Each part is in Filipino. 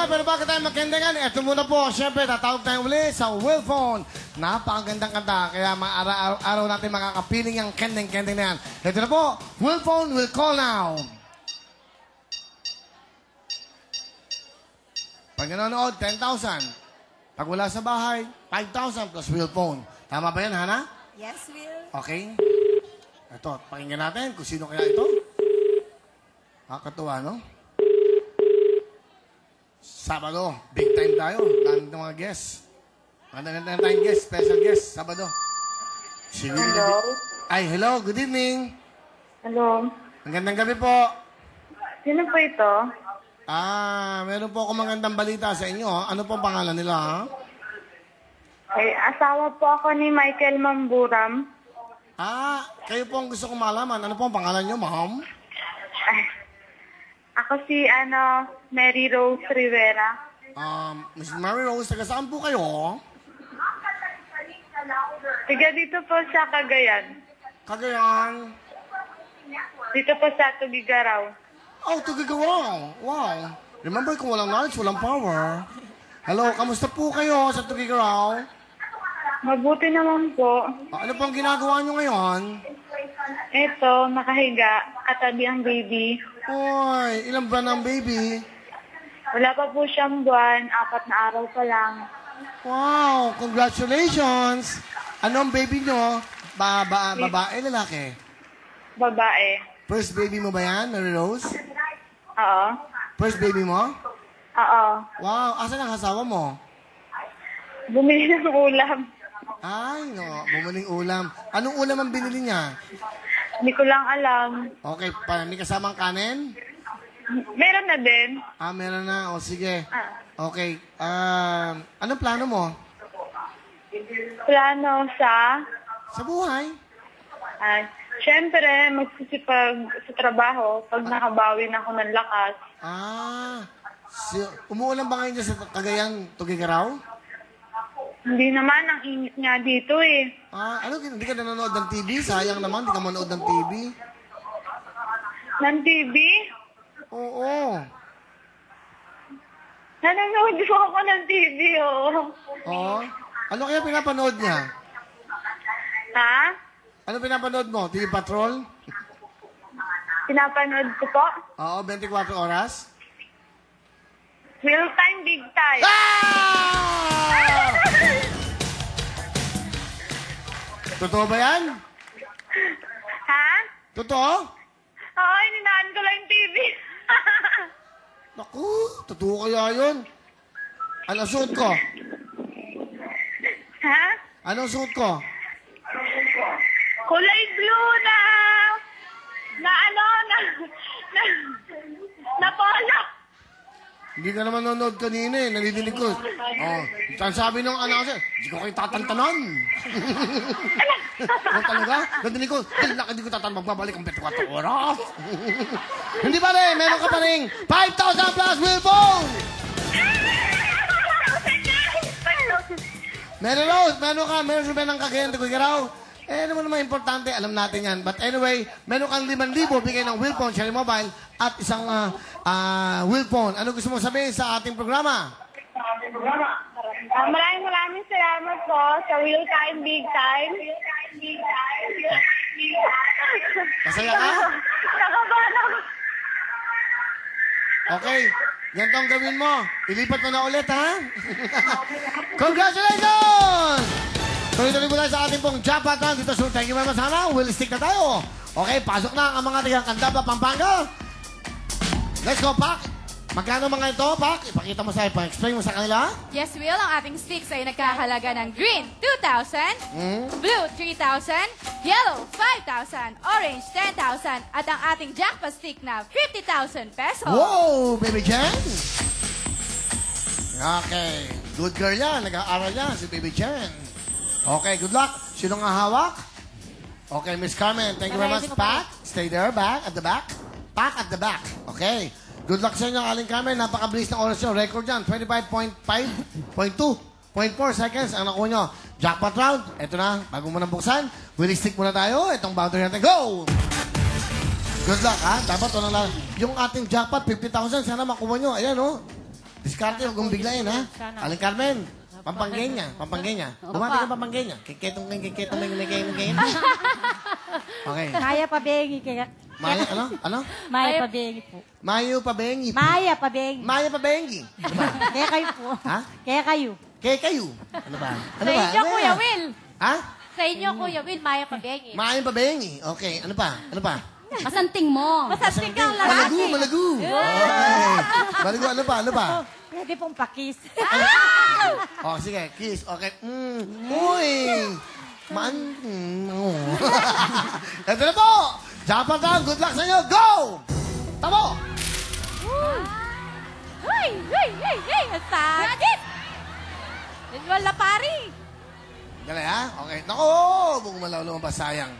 na, pero bakit tayo magkandangan? Ito muna po, syempre, tatawag tayo uli sa Will Phone. Napakagandang kanta, kaya araw natin makakapiling yung kending-kending na yan. Ito na po, Will Phone will call now. Pag nanonood, 10,000. Pag wala sa bahay, 5,000 plus Will Phone. Tama ba yan, Hana? Yes, Will. Okay. Ito, pakinggan natin kung sino kaya ito. Nakakatuwa, no? Sabado, big time tayo. Dami ng mga guests. Magandang tayong guest, special guest, Sabado. Hello? Ay, hello, good evening. Hello? Magandang gabi po. Sino po ito? Meron po ako magandang balita sa inyo. Ano po ang pangalan nila, ha? Ay, asawa po ako ni Michael Mamburam. Kayo po ang gusto kong malaman. Ano po ang pangalan nyo, ma'am? Ay, ako si, Mary Rose Rivera. Miss Mary Rose, taga saan po kayo? Tiga dito po sa Cagayan. Cagayan. Dito po sa Tugigaraw. Oh, Tugigaraw. Wow. Remember, kung walang knowledge, walang power. Hello, kamusta po kayo sa Tugigaraw? Mabuti naman po. Ano pong ginagawa nyo ngayon? Ito, nakahiga, katabi ang baby. Hoy, ilang buwan ang baby? Wala pa po siyang buwan, 4 na araw pa lang. Wow, congratulations! Ano ang baby nyo? Babae, lalaki? Babae. First baby mo ba yan, Mary Rose? Oo. First baby mo? Oo. Wow, asan ang asawa mo? Bumili ng ulam. Ay, no, bumuling ulam. Anong ulam ang binili niya? Hindi ko lang alam. Okay, may kasamang kanin? Meron na din. Meron na. O, sige. Ah. Okay. Anong plano mo? Plano sa... Sa buhay? Siyempre, magsisipag sa trabaho pag nakabawi na ako ng lakas. Umuulan ba ngayon dyan sa Cagayan, Tugigaraw? Hindi naman, ang init nga dito eh. Hindi ka nanonood ng TV? Sayang naman, hindi ka manood ng TV. Ng TV? Oo. Nanonood po ako ng TV, oh. Oo? Ano kaya pinapanood niya? Ha? Ano pinapanood mo? TV Patrol? Pinapanood ko po? Oo, 24 oras? Real time, big time. Totoo ba yan? Ha? Totoo? Oo, ininaan ko lang yung TV. Naku, totoo kaya yun? Ano suot ko? Ha? Anong suot ko? Kulay blue na polo. Hindi ka naman nanonood kanina eh. Nalidinig ko. Ang sabi nung anak ko, hindi ko kayo tatantanan. Talaga? Nadinig ko, hindi ko tatanong magbabalik ang 24 oras. Hindi pa rin, meron ka pa rin 5,000 plus Will Phone! Meron ba ng Cagayan, Tugigaraw? Naman naman importante, alam natin yan. But anyway, meron kang 5,000 bigay ng Will Phone, Cherry Mobile, at isang Will Phone. Ano gusto mo sabihin sa ating programa? Maraming salamat po sa Real Time, Big Time. Masaya ka? Nakabahan ako. Okay, ganito ang gawin mo. Ilipat mo na ulit, ha? Congratulations! Tuloy-tuloy mo tayo sa ating pong jackpot round dito. So, thank you very much, Hana. We'll stick na tayo. Okay, pasok na ang mga tigang Candaba, Pampanga. Let's go, Pak. Magkano mga ito, Pak? Ipakita mo sa explain mo sa kanila. Yes, Will. Ang ating sticks ay nagkakahalaga ng green, 2,000. Blue, 3,000. Yellow, 5,000. Orange, 10,000. At ang ating jackpot stick na 50,000 pesos. Wow, baby Jen. Okay. Good girl yan. Nag-aaral yan, si baby Jen. Okay, good luck. Sino nga hawak? Okay, Miss Carmen. Thank you very much. Pak, stay there. Back at the back. Pak at the back. Okay. Good luck sa inyo, Aling Carmen. Napakabilis ng oras nyo. Record yan. 25.4 seconds ang nakuha nyo. Jackpot round. Ito na. Bago mo nang buksan, will stick muna tayo. Itong boundary natin. Go! Good luck, ha? Dapat walang lang. Yung ating jackpot, 50,000. Sana makuha nyo. Ayan, oh. Diskarte, huwag mong biglayin, ha? Aling Carmen, pampanggen niya. Bumati ka pampanggen niya. Kiketong, Okay. Maya Pabengi. Maya, ano? Maya Pabengi po. Mayo Pabengi. Maya Pabengi. Maya Pabengi. Ano ba? Kaya kayo po. Ha? Kaya kayo. Kaya kayo. Ano ba? Ano Sa ba? inyo, Ano Kuya yan? Will. Ha? Sa inyo, Kuya Will, Maya Pabengi. Maya Pabengi. Okay, ano pa? Ano pa? Masanting mo. Masanting kang Malagu, lalaki. malagu. Okay. Malagu, ano pa? Ano pa? Pwede pong pakis. Oh, sige, kiss. Okay. Uy! Oh. Ito na po! Japan Town, good luck sa inyo. Go! Tamo! Hey! Ang sakit! Wala pari. Dali, ha? Okay. Naku! Buong malaw lumabas, sayang.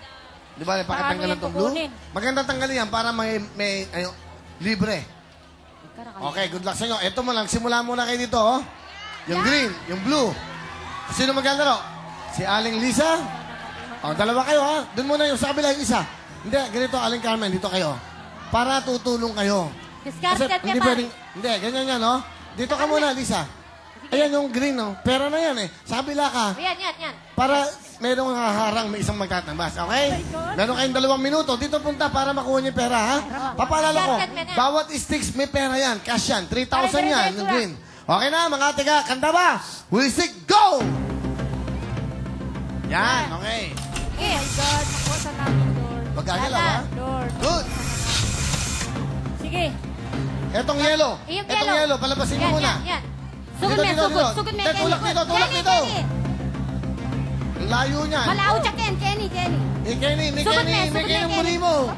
Di ba, pakatanggalan itong blue? Maganda tanggalin yan para may libre. Okay, good luck sa inyo. Ito mo lang, simula muna kayo dito, oh. Yung green, yung blue. Sino maglalaro? Si Aling Lisa? Oh, dalawa kayo, ha? Doon muna yung sa kabila, yung isa. Hindi, ganito, Aling Carmen, dito kayo. Para tutulong kayo. Discarded ka hindi pa. pwedeng, hindi, ganyan yan, oh. Dito ka muna, Lisa. Ayan yung green, oh. Pera na yan, eh. Sa kabila ka. Yan. Para merong haharang, may isang magtatambas, okay? Meron kayong 2 minuto. Dito punta para makuha niyo yung pera, ha? Papaalala ko, bawat sticks may pera yan. Cash yan. 3,000 yan, yung green. Okay na, mga tiga. Kanda ba? Wisik, go! Yan, okay. Oh my God, nakuha sa namin door. Pagkagalaw, ha? Door. Good. Sige. Etong yellow. Yung Etong yellow. yellow, palabasin mo muna. Yan. Sugod, Sugod me, Tulak dito, tulak dito. Ang layo niyan. Malao siya, Kenny. May Kenny, Sugod me, muli mo.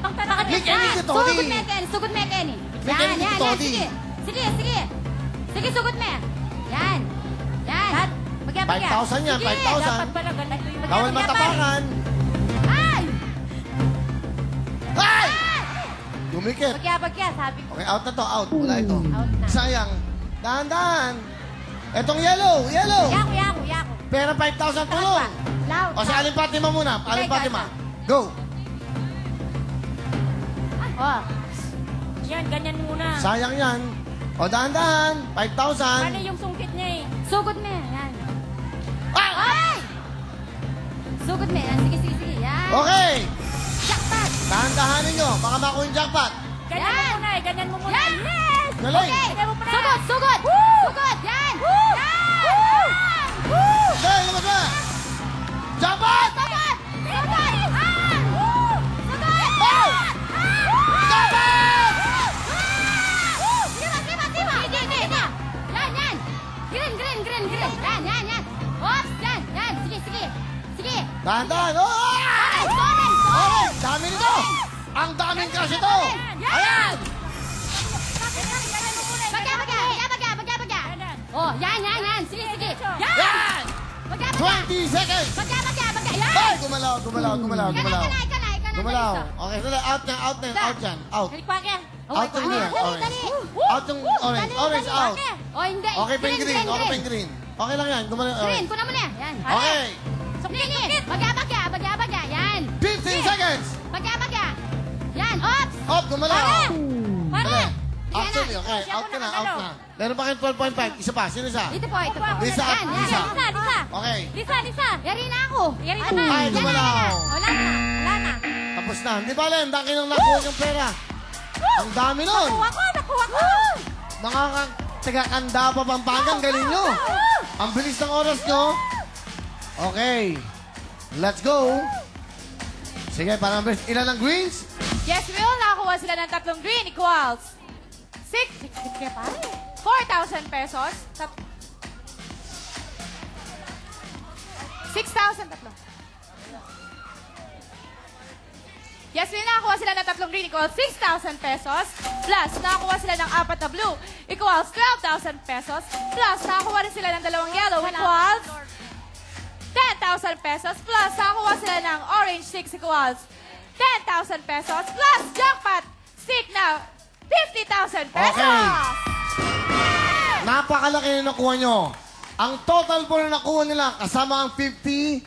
May Kenny dito, Tony. Sugod me, Kenny. May Kenny dito, Tony. Sige, sugod me. Yan. Bagya. 5,000 yan, 5,000. Dapat pala ganito yung Bawal matapakan. Ay! Ay! Dumikit. Bagya, sabi ko. Okay, out na to, out. Wala ito. Out na. Sayang. Dahan-dahan. Etong yellow. Yako. Pera 5,000 tulong. Loud. O sa Aling Fatima muna. Aling Okay, Fatima. Go. Oh. Yan, ganyan muna. Sayang yan. O dahan-dahan. 5,000. yung sungkit niya eh? Sugod me. Yan. Ah! Ay! Sugod me. Yan. Sige. Yan. Okay. Jackpot. Dahan-dahanin nyo. Baka makuha yung jackpot. Ganyan mo muna. Yan. Yes! Galing. Okay. Sugod. Yan. Okay, lumabas na. Jackpot! Sugod. Oh! Jackpot! Green. Yan. Oops, yan. Sige. Dahan-dahan. Oh! Okay, dami nito. Ang daming cash ito. Ayan. Bagya. Oh, yan. Sige. Yan. Bagya. 20 seconds. Bagya. Ay, gumalaw. Ika Gumalaw. na. Okay, dali. Out yan. Out. Halikwakin. Out yung green. Dali. Out yung orange. Orange out. Oh, hindi. Okay pa yung green. Okay pa yung green. Okay lang yan. Gumalaw. Green, kuna mo na. Yan. Okay. Sukit. Bagya. Yan. 15 seconds. Bagya. Yan. Ops. Up, gumalaw. Para. Dali. Actually, okay. Out ka na. Meron pa kayong 12.5. Isa pa. Sino isa? Ito po. Lisa. Yan. Lisa. Okay. Lisa. Yari na ako. Ay, gumalaw. Wala na. Tapos na. Hindi ba, Len? Daki nang nakuha yung pera. Ang dami nun. Nakuha ko. Mga taga-Kanda pa Pampangan. Galing nyo. Ang bilis ng oras nyo. Okay. Let's go. Sige, parang bilis. Ilan ang greens? Yes, Will. Nakakuha sila ng 3 green equals 4,000 pesos. 6,000 tatlo. Yes, Will. Nakakuha sila ng 3 green equals 6,000 pesos. Plus, nakakuha sila ng 4 na blue equals 12,000 pesos. Plus, nakakuha rin sila ng 2 yellow equals 10,000 pesos. Plus, nakakuha sila ng orange 6 equals 10,000 pesos. Plus, jackpot stick na 50,000 pesos. Okay. Napakalaki na nakuha nyo. Ang total po na nakuha nila, kasama ang 50,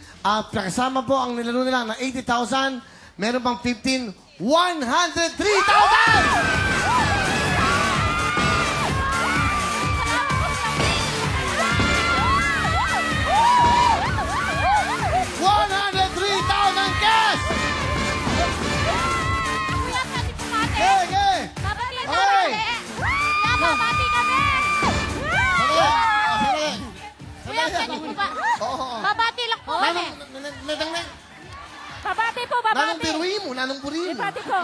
kasama po ang nilaro nila na 80,000, meron pang 15, 103,000! Babati kami! Sandali. Sandali. Kuya, pwede po ba? Oo. Babati lang po kami. Babati po, Nanong babati. biruin mo, nanong purihin mo. Babati ko.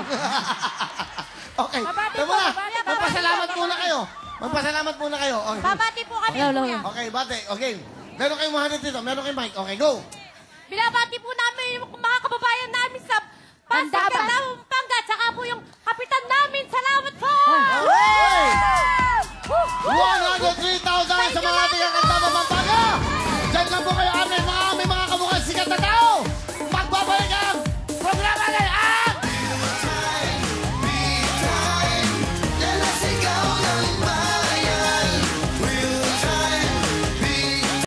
Okay. Babati Tama po, na. babati, Magpasalamat babati. muna kayo. Magpasalamat muna kayo. Okay. Babati po kami, kuya. Okay, bate. Okay. Meron kayong mga dito. Meron kayong mic. Okay, go. Binabati po namin yung mga kababayan namin sa Pasig, Candao, Pampanga, tsaka po yung kapitan namin. Salamat po! Okay.